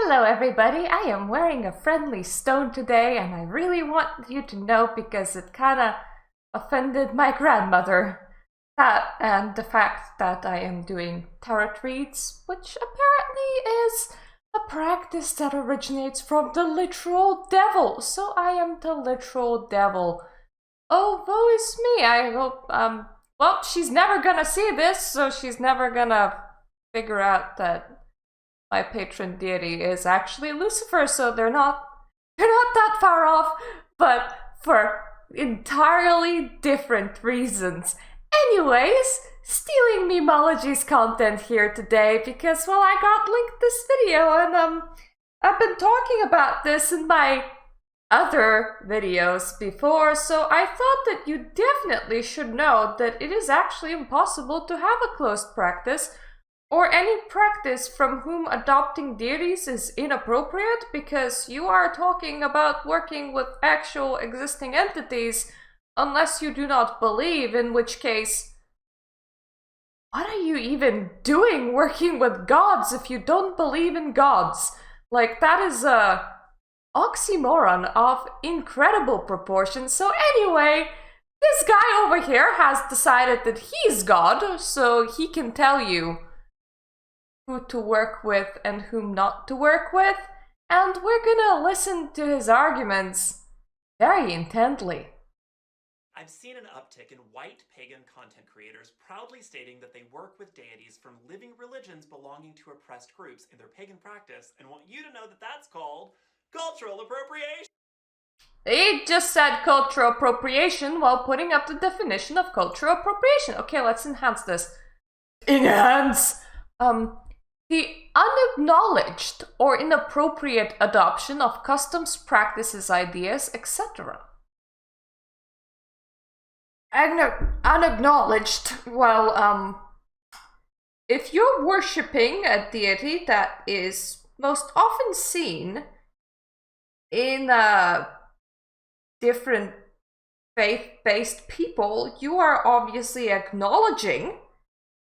Hello everybody, I am wearing a friendly stone today and I really want you to know because it kinda offended my grandmother. That and the fact that I am doing tarot reads, which apparently is a practice that originates from the literal devil. So I am the literal devil. Oh, woe is me. I hope, well, she's never gonna see this, so she's never gonna figure out that my patron deity is actually Lucifer, so they're not that far off, but for entirely different reasons. Anyways, stealing Memology's content here today because, well, I got linked this video and I've been talking about this in my other videos before, so I thought that you definitely should know that it is actually impossible to have a closed practice or any practice from whom adopting deities is inappropriate because you are talking about working with actual existing entities unless you do not believe, in which case, what are you even doing working with gods if you don't believe in gods? Like, that is a oxymoron of incredible proportions. So anyway, this guy over here has decided that he's God, so he can tell you who to work with and whom not to work with, and we're gonna listen to his arguments very intently. I've seen an uptick in white pagan content creators proudly stating that they work with deities from living religions belonging to oppressed groups in their pagan practice and want you to know that that's called cultural appropriation. He just said cultural appropriation while putting up the definition of cultural appropriation. Okay, let's enhance this. Enhance! The unacknowledged or inappropriate adoption of customs, practices, ideas, etc. Unacknowledged. Well, if you're worshipping a deity that is most often seen in different faith-based people, you are obviously acknowledging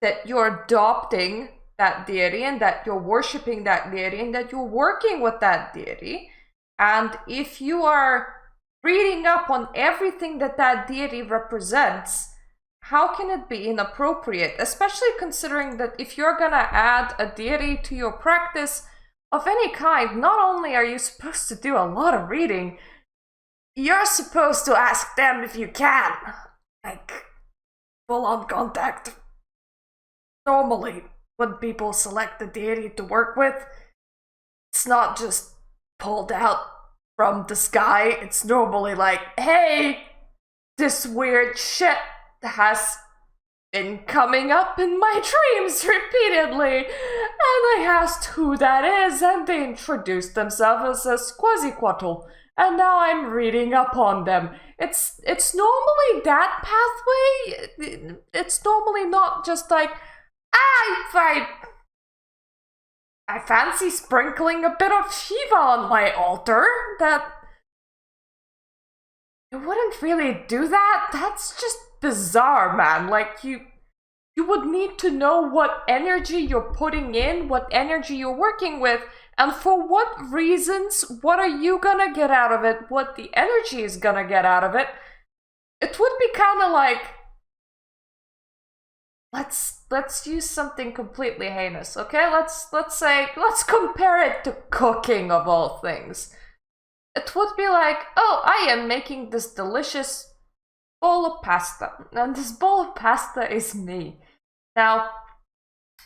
that you're adopting that deity and that you're worshipping that deity and that you're working with that deity. And if you are reading up on everything that that deity represents, how can it be inappropriate? Especially considering that if you're gonna add a deity to your practice of any kind, not only are you supposed to do a lot of reading, you're supposed to ask them if you can. Like, full-on contact. Normally, when people select a deity to work with, it's not just pulled out from the sky. It's normally like, hey, this weird shit has been coming up in my dreams repeatedly. And I asked who that is, and they introduced themselves as Quetzalcoatl. And now I'm reading up on them. It's normally that pathway. It's normally not just like, I fancy sprinkling a bit of Shiva on my altar. That you wouldn't really do that. That's just bizarre, man. Like, you would need to know what energy you're putting in, what energy you're working with, and for what reasons, what are you gonna get out of it, what the energy is gonna get out of it. It would be kind of like, let's use something completely heinous, okay? Let's compare it to cooking, of all things. It would be like, oh, I am making this delicious bowl of pasta, and this bowl of pasta is me. Now,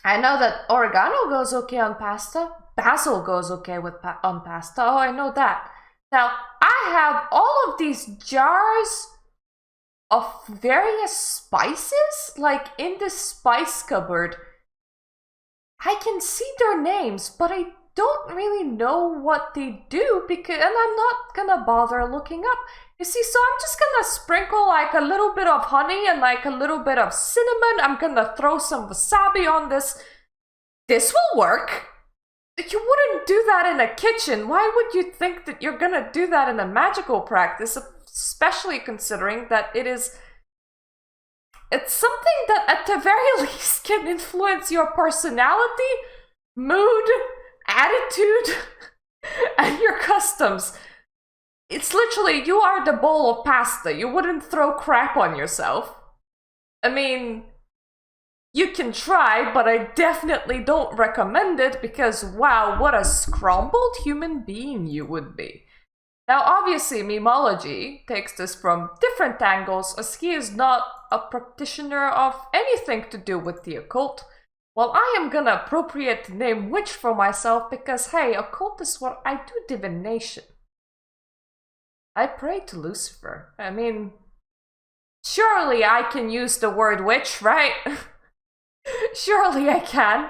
I know that oregano goes okay on pasta, basil goes okay on pasta. Oh, I know that. Now, I have all of these jars of various spices, like in this spice cupboard. I can see their names, but I don't really know what they do and I'm not gonna bother looking up. You see, so I'm just gonna sprinkle like a little bit of honey and like a little bit of cinnamon. I'm gonna throw some wasabi on this. This will work. You wouldn't do that in a kitchen. Why would you think that you're gonna do that in a magical practice? Especially considering that it's something that at the very least can influence your personality, mood, attitude and your customs. It's literally, you are the bowl of pasta. You wouldn't throw crap on yourself. I mean, you can try, but I definitely don't recommend it because, wow, what a scrambled human being you would be. Now, obviously, Memology takes this from different angles, as he is not a practitioner of anything to do with the occult. Well, I am gonna appropriate the name witch for myself because, hey, occult is what I do, divination. I pray to Lucifer. I mean, surely I can use the word witch, right? Surely I can.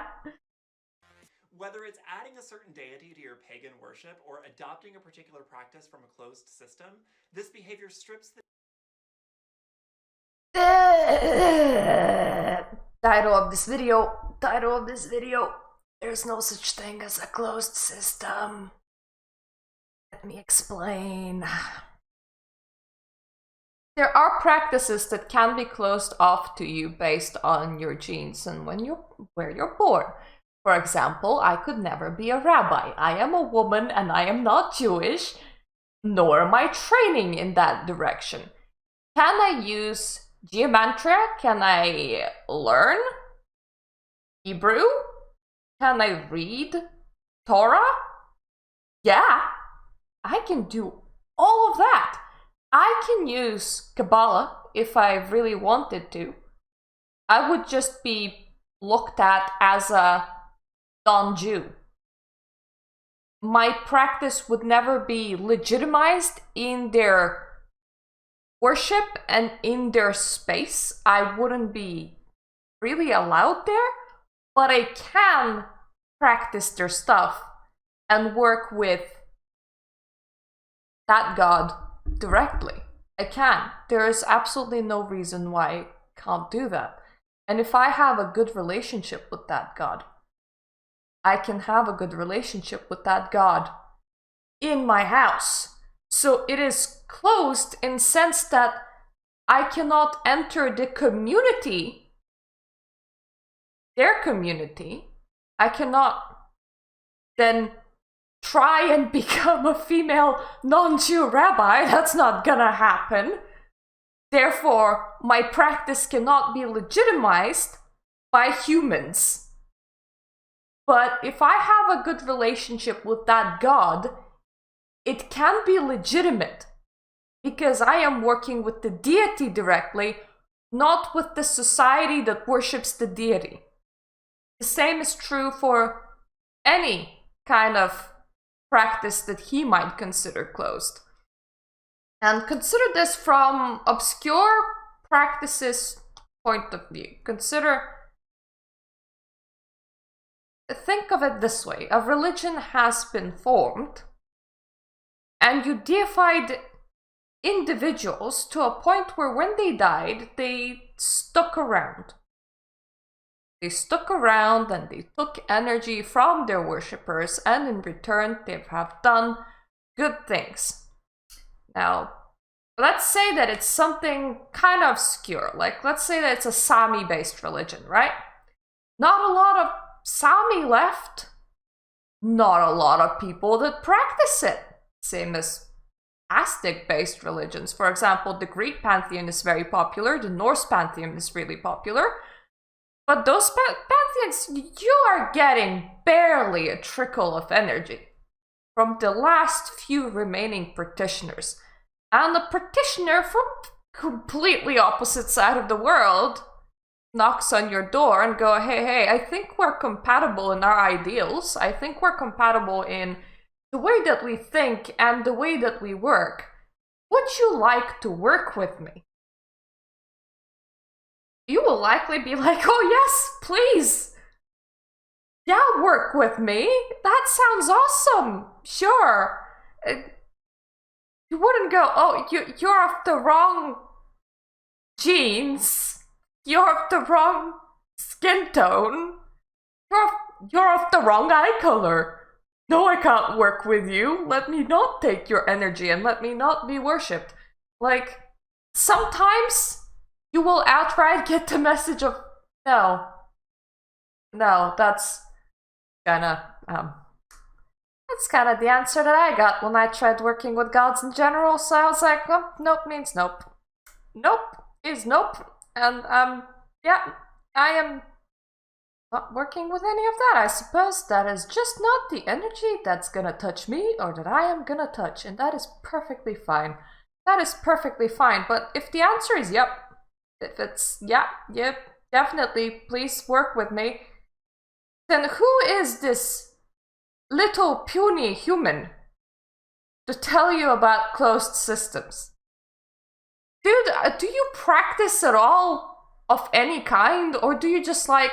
Whether it's adding a certain deity to your pagan worship or adopting a particular practice from a closed system, this behavior strips the Title of this video, there's no such thing as a closed system. Let me explain. There are practices that can be closed off to you based on your genes and where you're born. For example, I could never be a rabbi. I am a woman and I am not Jewish, nor am I training in that direction. Can I use gematria? Can I learn Hebrew? Can I read Torah? Yeah, I can do all of that. I can use Kabbalah if I really wanted to. I would just be looked at as a non-Jew. My practice would never be legitimized in their worship and in their space. I wouldn't be really allowed there, but I can practice their stuff and work with that God directly. I can. There is absolutely no reason why I can't do that. And if I have a good relationship with that God, I can have a good relationship with that God in my house. So it is closed in sense that I cannot enter the community, their community. I cannot then try and become a female non-Jew rabbi. That's not gonna happen. Therefore, my practice cannot be legitimized by humans. But if I have a good relationship with that God, it can be legitimate because I am working with the deity directly, not with the society that worships the deity. The same is true for any kind of practice that he might consider closed. And consider this from obscure practices point of view. Think of it this way. A religion has been formed and you deified individuals to a point where when they died, they stuck around. They stuck around and they took energy from their worshippers, and in return they have done good things. Now, let's say that it's something kind of obscure. Like, let's say that it's a Sami-based religion, right? Not a lot of Sami left. Not a lot of people that practice it. Same as Aztec-based religions. For example, the Greek pantheon is very popular. The Norse pantheon is really popular. But those pantheons, you are getting barely a trickle of energy from the last few remaining practitioners. And a practitioner from completely opposite side of the world knocks on your door and go, hey, I think we're compatible in our ideals. I think we're compatible in the way that we think and the way that we work. Would you like to work with me? You will likely be like, oh yes, please. Yeah, work with me. That sounds awesome. Sure. You wouldn't go, oh, you're of the wrong genes. You're of the wrong skin tone. You're of the wrong eye color. No, I can't work with you. Let me not take your energy and let me not be worshipped. Like, sometimes you will outright get the message of, no, that's gonna, That's kind of the answer that I got when I tried working with gods in general, so I was like, well, nope means nope. Nope is nope. And, yeah, I am not working with any of that. I suppose that is just not the energy that's gonna touch me or that I am gonna touch, and that is perfectly fine. That is perfectly fine, but if the answer is yep, if it's yep, definitely, please work with me, then who is this little puny human to tell you about closed systems? Dude, do you practice at all of any kind, or do you just like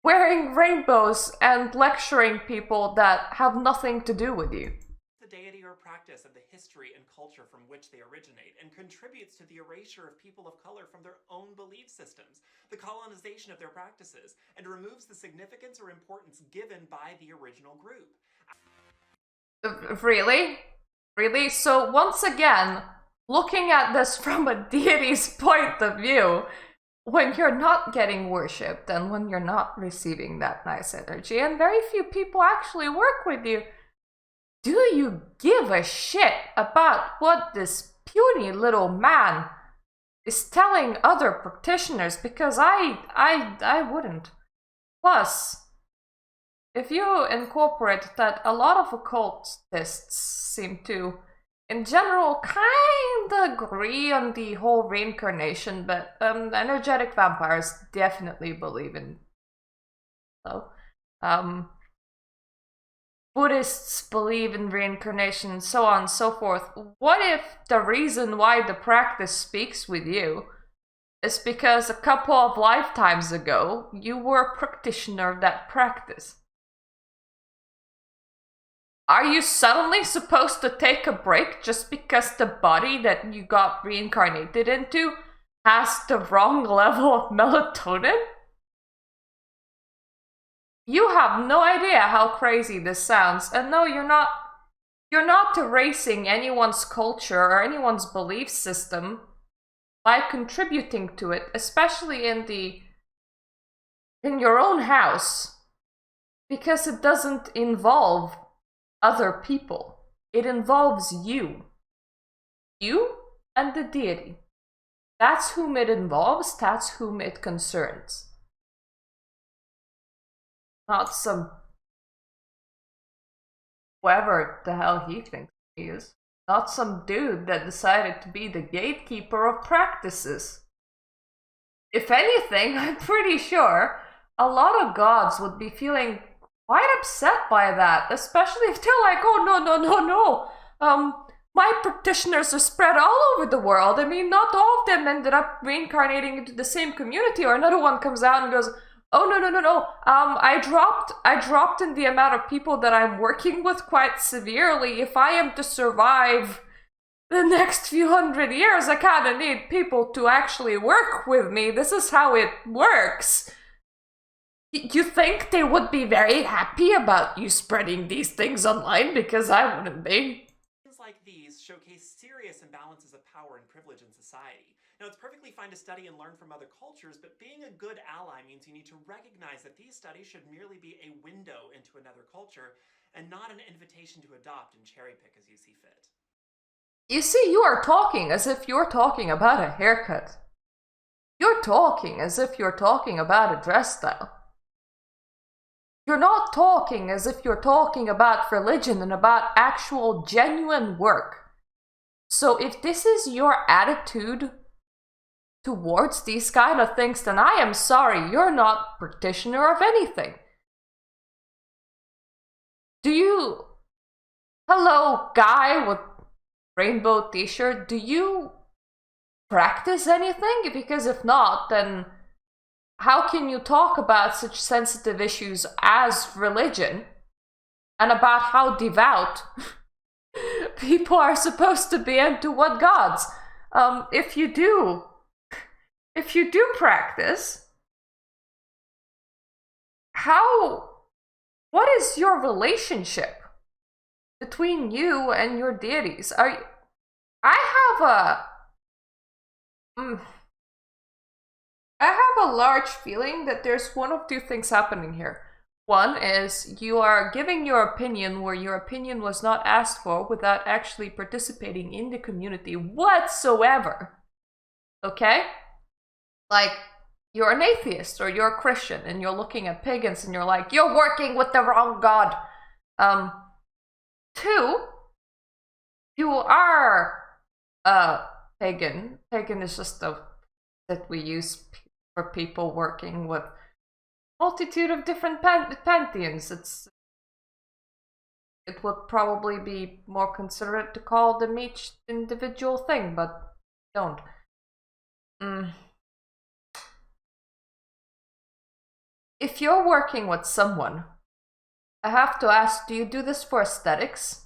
wearing rainbows and lecturing people that have nothing to do with you? The deity or practice of the history and culture from which they originate, and contributes to the erasure of people of color from their own belief systems, the colonization of their practices, and removes the significance or importance given by the original group. Really? Really? So once again, looking at this from a deity's point of view, when you're not getting worshipped and when you're not receiving that nice energy, and very few people actually work with you, do you give a shit about what this puny little man is telling other practitioners? Because I wouldn't. Plus, if you incorporate that a lot of occultists seem to, in general, kind of agree on the whole reincarnation, but energetic vampires definitely believe in. So, Buddhists believe in reincarnation, so on and so forth. What if the reason why the practice speaks with you is because a couple of lifetimes ago you were a practitioner of that practice? Are you suddenly supposed to take a break just because the body that you got reincarnated into has the wrong level of melatonin? You have no idea how crazy this sounds, and no, you're not erasing anyone's culture or anyone's belief system by contributing to it, especially in your own house, because it doesn't involve other people. It involves you. You and the deity. That's whom it involves, that's whom it concerns. Not some whoever the hell he thinks he is. Not some dude that decided to be the gatekeeper of practices. If anything, I'm pretty sure a lot of gods would be feeling quite upset by that, especially if they're like, oh no, my practitioners are spread all over the world. I mean, not all of them ended up reincarnating into the same community, or another one comes out and goes, oh no, I dropped in the amount of people that I'm working with quite severely. If I am to survive the next few hundred years, I kinda need people to actually work with me. This is how it works. You think they would be very happy about you spreading these things online? Because I wouldn't be. Things like these showcase serious imbalances of power and privilege in society. Now, it's perfectly fine to study and learn from other cultures, but being a good ally means you need to recognize that these studies should merely be a window into another culture and not an invitation to adopt and cherry pick as you see fit. You see, you are talking as if you're talking about a haircut. You're talking as if you're talking about a dress style. You're not talking as if you're talking about religion and about actual genuine work. So if this is your attitude towards these kind of things, then I am sorry, you're not practitioner of anything. Do you... Hello, guy with rainbow t-shirt, do you practice anything? Because if not, then how can you talk about such sensitive issues as religion and about how devout people are supposed to be and to what gods? If you do practice, what is your relationship between you and your deities? I have a large feeling that there's one of two things happening here. One is you are giving your opinion where your opinion was not asked for without actually participating in the community whatsoever. Okay? Like, you're an atheist or you're a Christian and you're looking at pagans and you're like, you're working with the wrong God. Two, you are a pagan. Pagan is just a that we use for people working with multitude of different pantheons. It would probably be more considerate to call them each individual thing, but don't. If you're working with someone, I have to ask, do you do this for aesthetics?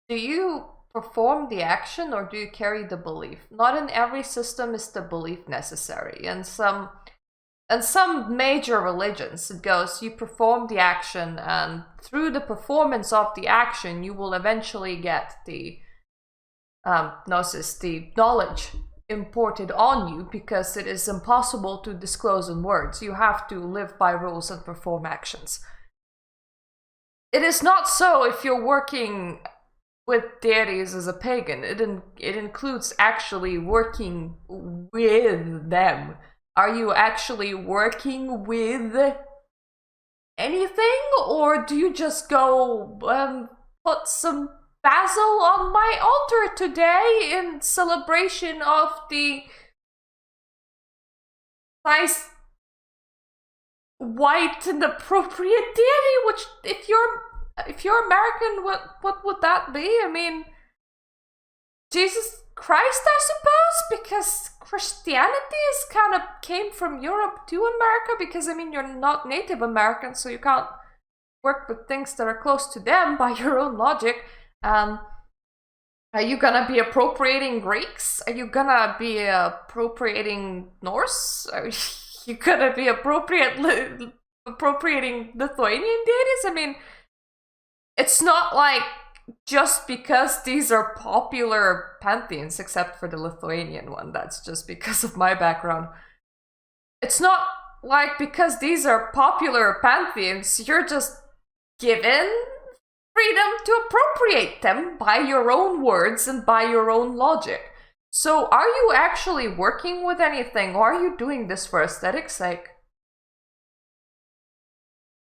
Do you perform the action or do you carry the belief? Not in every system is the belief necessary. In some major religions, it goes, you perform the action, and through the performance of the action, you will eventually get the gnosis, the knowledge imported on you, because it is impossible to disclose in words. You have to live by rules and perform actions. It is not so if you're working with deities as a pagan. It includes actually working with them. Are you actually working with anything, or do you just go put some basil on my altar today in celebration of the nice white and appropriate deity? Which, if you're American, what would that be? I mean, Jesus Christ, I suppose, because Christianity is kind of came from Europe to America, because, I mean, you're not Native American, so you can't work with things that are close to them by your own logic. Are you gonna be appropriating Greeks? Are you gonna be appropriating Norse? Are you gonna be appropriating Lithuanian deities? I mean, it's not like just because these are popular pantheons, except for the Lithuanian one, that's just because of my background. It's not like because these are popular pantheons, you're just given freedom to appropriate them by your own words and by your own logic. So are you actually working with anything, or are you doing this for aesthetics' sake?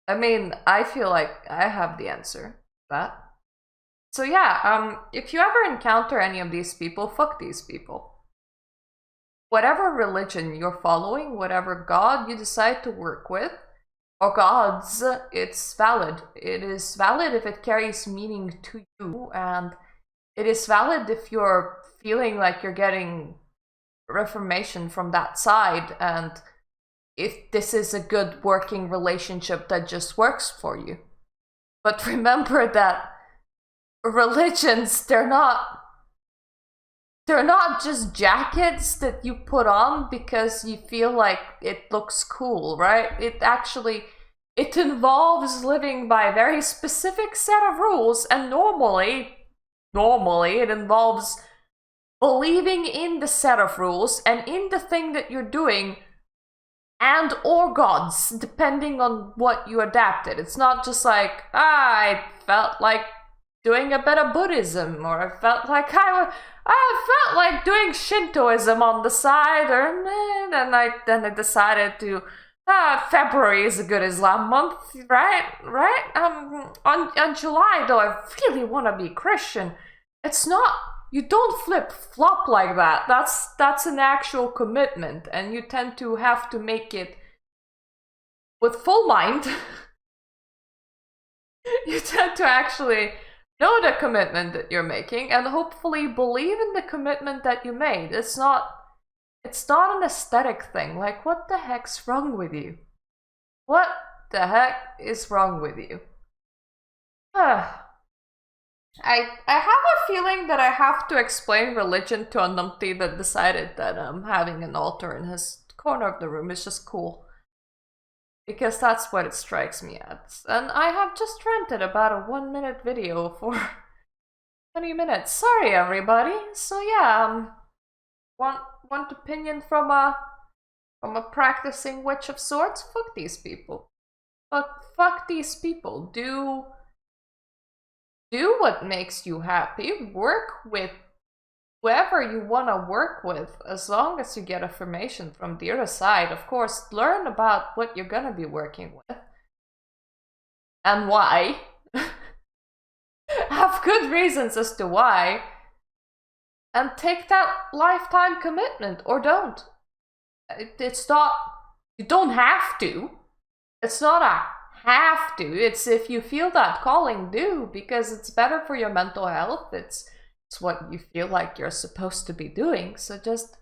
I mean, I feel like I have the answer to that. So yeah, if you ever encounter any of these people, fuck these people. Whatever religion you're following, whatever god you decide to work with, or gods, it's valid. It is valid if it carries meaning to you, and it is valid if you're feeling like you're getting reformation from that side, and if this is a good working relationship that just works for you. But remember that religions, they're not just jackets that you put on because you feel like it looks cool, right? It involves living by a very specific set of rules, and normally it involves believing in the set of rules and in the thing that you're doing, and or gods, depending on what you adapted. It's not just like, I felt like doing a bit of Buddhism, or I felt like I felt like doing Shintoism on the side, or then I decided to February is a good Islam month, right? On July though, I really want to be Christian. It's not. You don't flip flop like that. That's an actual commitment, and you tend to have to make it with full mind. You tend to actually know the commitment that you're making, and hopefully believe in the commitment that you made. It's not an aesthetic thing. Like, what the heck's wrong with you? What the heck is wrong with you? I have a feeling that I have to explain religion to a numpty that decided that having an altar in his corner of the room is just cool. Because that's what it strikes me as. And I have just rented about a 1-minute video for 20 minutes. Sorry, everybody. So yeah, want opinion from a practicing witch of sorts? Fuck these people. But fuck these people. Do what makes you happy. Work with whoever you want to work with, as long as you get information from the other side. Of course, learn about what you're gonna be working with and why. Have good reasons as to why, and take that lifetime commitment, or don't. It's not, you don't have to. It's not a have to. It's if you feel that calling, do, because it's better for your mental health. It's what you feel like you're supposed to be doing. So just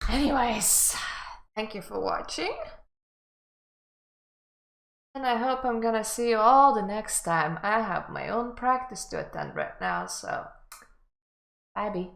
anyways, thank you for watching. And I hope I'm gonna see you all the next time. I have my own practice to attend right now, so bye.